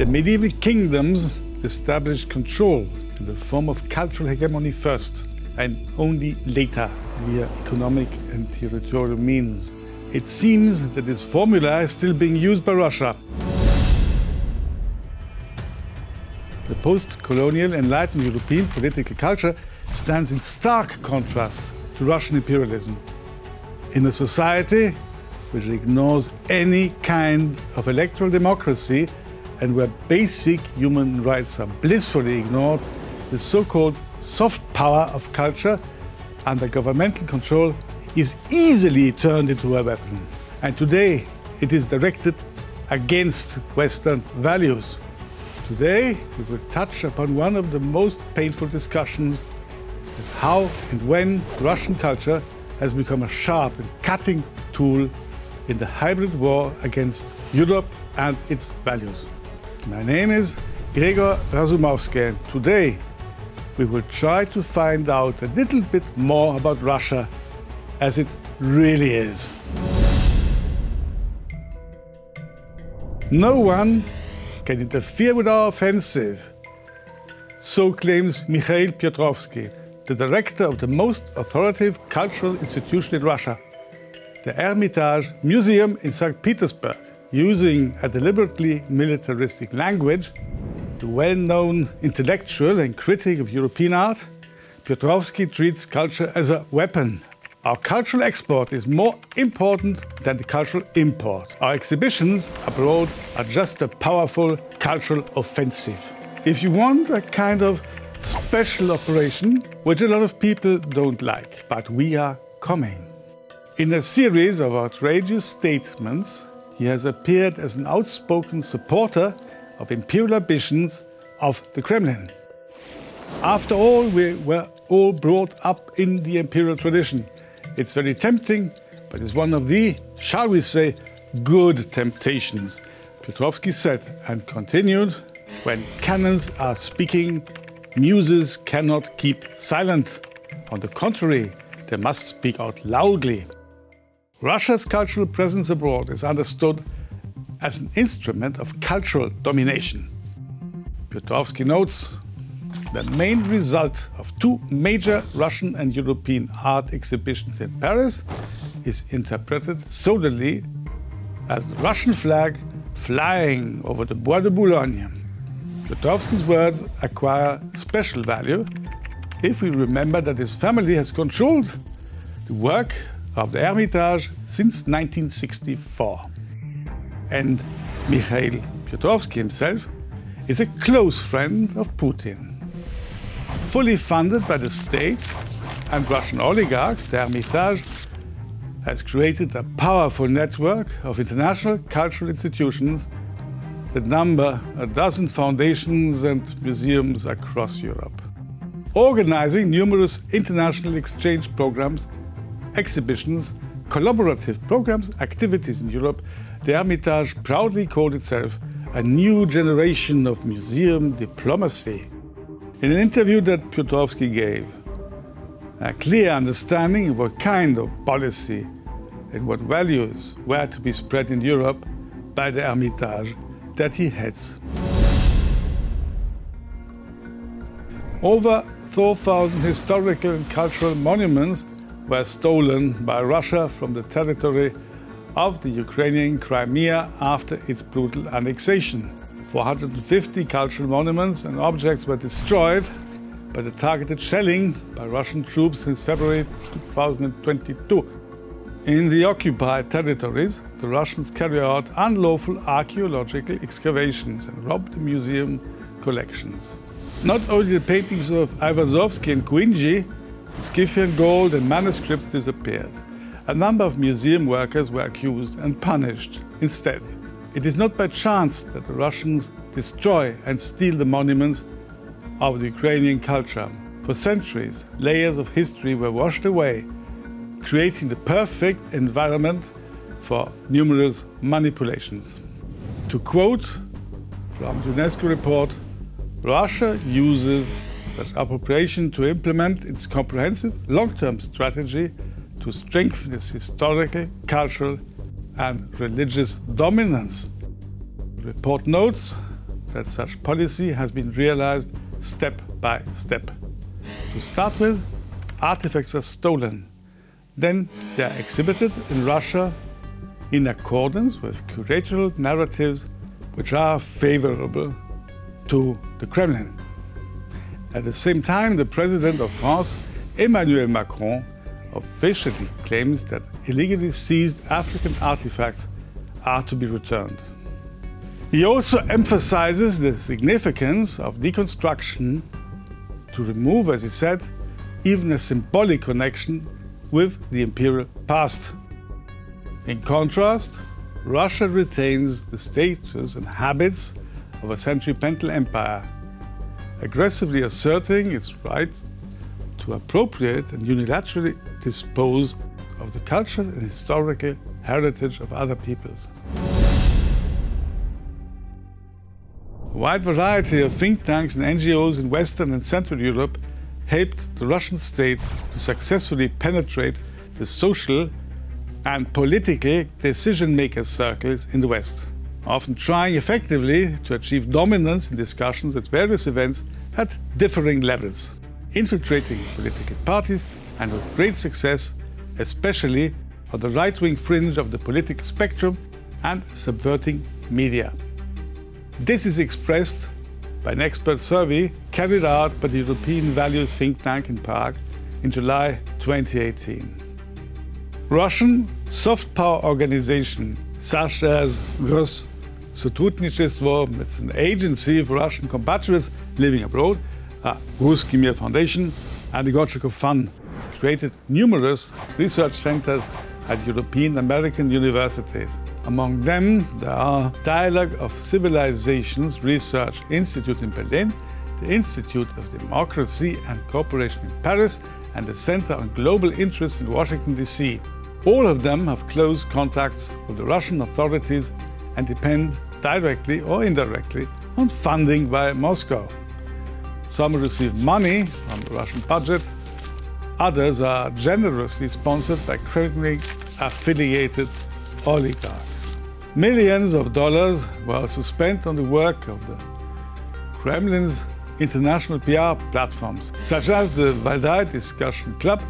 The medieval kingdoms established control in the form of cultural hegemony first, and only later via economic and territorial means. It seems that this formula is still being used by Russia. The post-colonial enlightened European political culture stands in stark contrast to Russian imperialism. In a society which ignores any kind of electoral democracy and where basic human rights are blissfully ignored, the so-called soft power of culture under governmental control is easily turned into a weapon. And today it is directed against Western values. Today we will touch upon one of the most painful discussions of how and when Russian culture has become a sharp and cutting tool in the hybrid war against Europe and its values. My name is Gregor Razumovsky, and today we will try to find out a little bit more about Russia as it really is. No one can interfere with our offensive, so claims Mikhail Piotrovsky, the director of the most authoritative cultural institution in Russia, the Hermitage Museum in St. Petersburg. Using a deliberately militaristic language, the well-known intellectual and critic of European art, Piotrovsky treats culture as a weapon. Our cultural export is more important than the cultural import. Our exhibitions abroad are just a powerful cultural offensive. If you want a kind of special operation, which a lot of people don't like, but we are coming. In a series of outrageous statements, he has appeared as an outspoken supporter of imperial ambitions of the Kremlin. After all, we were all brought up in the imperial tradition. It's very tempting, but it's one of the, shall we say, good temptations. Piotrovsky said and continued, when cannons are speaking, muses cannot keep silent. On the contrary, they must speak out loudly. Russia's cultural presence abroad is understood as an instrument of cultural domination. Piotrovsky notes, the main result of two major Russian and European art exhibitions in Paris is interpreted solely as the Russian flag flying over the Bois de Boulogne. Piotrovsky's words acquire special value if we remember that his family has controlled the work of the Hermitage since 1964. And Mikhail Piotrovsky himself is a close friend of Putin. Fully funded by the state and Russian oligarchs, the Hermitage has created a powerful network of international cultural institutions that number a dozen foundations and museums across Europe. Organizing numerous international exchange programs, exhibitions, collaborative programs, activities in Europe, the Hermitage proudly called itself a new generation of museum diplomacy. In an interview that Piotrovsky gave, a clear understanding of what kind of policy and what values were to be spread in Europe by the Hermitage that he heads. Over 4,000 historical and cultural monuments were stolen by Russia from the territory of the Ukrainian Crimea after its brutal annexation. 450 cultural monuments and objects were destroyed by the targeted shelling by Russian troops since February 2022. In the occupied territories, the Russians carry out unlawful archaeological excavations and rob the museum collections. Not only the paintings of Ivazovsky and Kuinji, the Scythian gold and manuscripts disappeared. A number of museum workers were accused and punished. Instead, it is not by chance that the Russians destroy and steal the monuments of the Ukrainian culture. For centuries, layers of history were washed away, creating the perfect environment for numerous manipulations. To quote from the UNESCO report, Russia uses such appropriation to implement its comprehensive long-term strategy to strengthen its historical, cultural, and religious dominance. The report notes that such policy has been realized step by step. To start with, artifacts are stolen. Then they are exhibited in Russia in accordance with curatorial narratives which are favorable to the Kremlin. At the same time, the President of France, Emmanuel Macron, officially claims that illegally seized African artifacts are to be returned. He also emphasizes the significance of deconstruction to remove, as he said, even a symbolic connection with the imperial past. In contrast, Russia retains the status and habits of a centripetal empire, aggressively asserting its right to appropriate and unilaterally dispose of the cultural and historical heritage of other peoples. A wide variety of think tanks and NGOs in Western and Central Europe helped the Russian state to successfully penetrate the social and political decision-maker circles in the West, often trying effectively to achieve dominance in discussions at various events at differing levels, infiltrating political parties and with great success, especially on the right-wing fringe of the political spectrum and subverting media. This is expressed by an expert survey carried out by the European Values think tank in Prague in July 2018. Russian soft power organizations such as Sotrudnичество, it's an agency for Russian compatriots living abroad, Ruski Mir Foundation, and the Gorchakov Fund created numerous research centers at European American universities. Among them, there are Dialogue of Civilizations Research Institute in Berlin, the Institute of Democracy and Cooperation in Paris, and the Center on Global Interest in Washington, D.C. All of them have close contacts with the Russian authorities and depend directly or indirectly on funding by Moscow. Some receive money from the Russian budget, others are generously sponsored by Kremlin-affiliated oligarchs. Millions of dollars were also spent on the work of the Kremlin's international PR platforms, such as the Valdai Discussion Club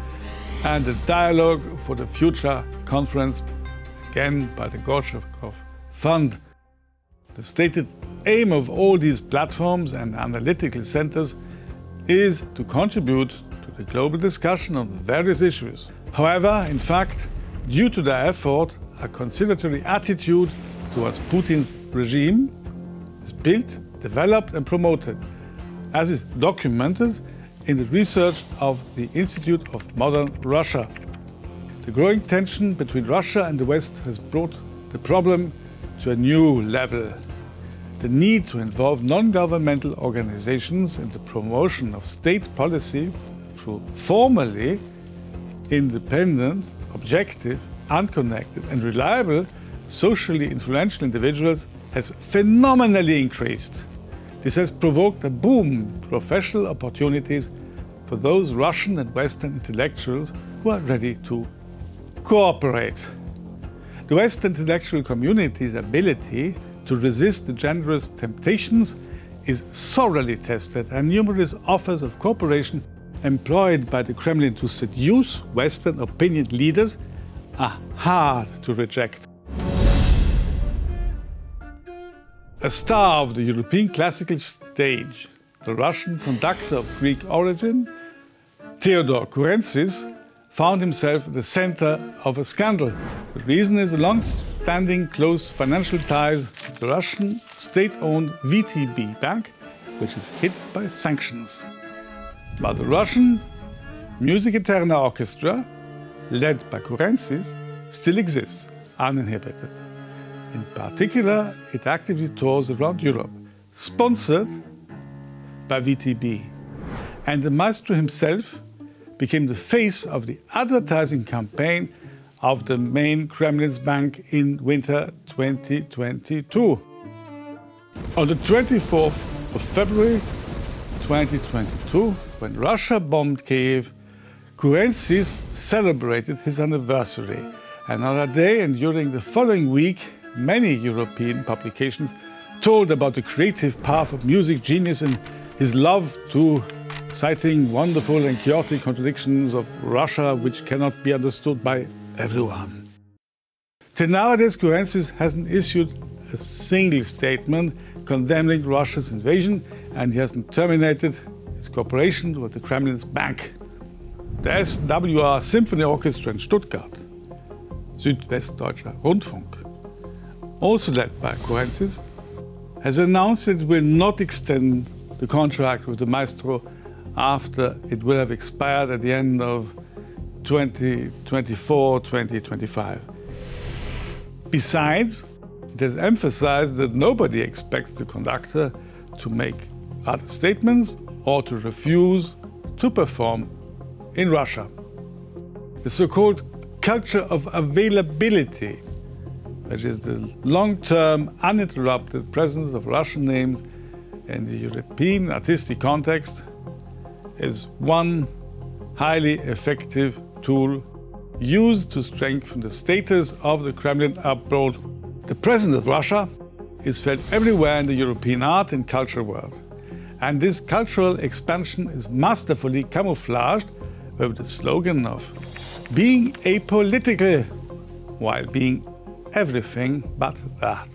and the Dialogue for the Future conference, again by the Gorchakov Fund. The stated aim of all these platforms and analytical centers is to contribute to the global discussion on various issues. However, in fact, due to their effort, a conciliatory attitude towards Putin's regime is built, developed and promoted, as is documented in the research of the Institute of Modern Russia. The growing tension between Russia and the West has brought the problem to a new level. The need to involve non-governmental organizations in the promotion of state policy through formally independent, objective, unconnected and reliable socially influential individuals has phenomenally increased. This has provoked a boom in professional opportunities for those Russian and Western intellectuals who are ready to cooperate. The Western intellectual community's ability to resist the generous temptations is thoroughly tested, and numerous offers of cooperation employed by the Kremlin to seduce Western opinion leaders are hard to reject. A star of the European classical stage, the Russian conductor of Greek origin, Theodor Kurentzis, found himself at the center of a scandal. The reason is the long-standing close financial ties to the Russian state-owned VTB bank, which is hit by sanctions. But the Russian Music Eterna Orchestra, led by Kurentzis, still exists, uninhibited. In particular, it actively tours around Europe, sponsored by VTB. And the maestro himself became the face of the advertising campaign of the main Kremlin's bank in winter 2022. On the 24th of February 2022, when Russia bombed Kiev, Kurentzis celebrated his anniversary. Another day, and during the following week, many European publications told about the creative path of music genius and his love to citing wonderful and chaotic contradictions of Russia which cannot be understood by everyone. Till nowadays, Kurrentzis hasn't issued a single statement condemning Russia's invasion, and he hasn't terminated his cooperation with the Kremlin's bank. The SWR Symphony Orchestra in Stuttgart, Südwestdeutscher Rundfunk, also led by Kurrentzis, has announced that it will not extend the contract with the maestro after it will have expired at the end of 2024-2025. Besides, it has emphasized that nobody expects the conductor to make other statements or to refuse to perform in Russia. The so-called culture of availability, which is the long-term, uninterrupted presence of Russian names in the European artistic context, is one highly effective tool used to strengthen the status of the Kremlin abroad. The presence of Russia is felt everywhere in the European art and culture world. And this cultural expansion is masterfully camouflaged with the slogan of being apolitical while being everything but that.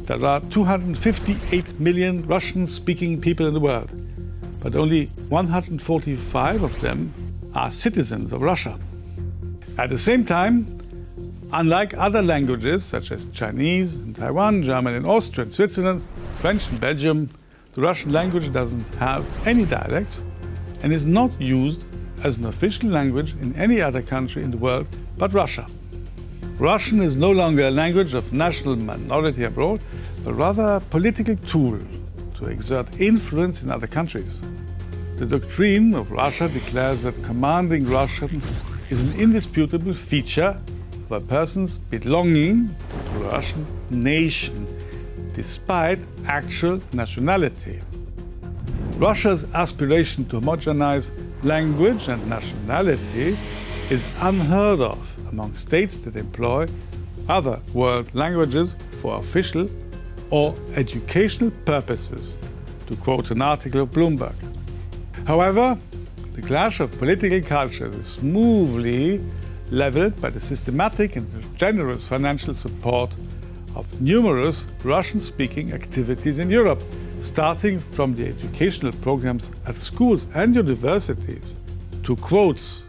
There are 258 million Russian-speaking people in the world, but only 145 of them are citizens of Russia. At the same time, unlike other languages such as Chinese in Taiwan, German in Austria and Switzerland, French in Belgium, the Russian language doesn't have any dialects and is not used as an official language in any other country in the world but Russia. Russian is no longer a language of national minority abroad, but rather a political tool to exert influence in other countries. The doctrine of Russia declares that commanding Russian is an indisputable feature of a person's belonging to the Russian nation, despite actual nationality. Russia's aspiration to homogenize language and nationality is unheard of among states that employ other world languages for official or educational purposes, to quote an article of Bloomberg. However, the clash of political cultures is smoothly leveled by the systematic and generous financial support of numerous Russian-speaking activities in Europe, starting from the educational programs at schools and universities to quotes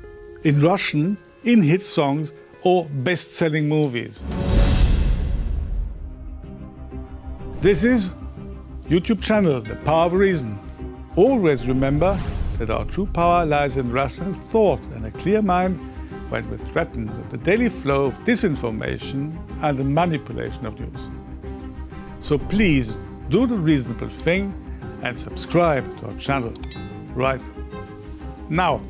in Russian in hit songs or best-selling movies. This is YouTube channel, The Power of Reason. Always remember that our true power lies in rational thought and a clear mind when we're threatened with the daily flow of disinformation and the manipulation of news. So please do the reasonable thing and subscribe to our channel right now.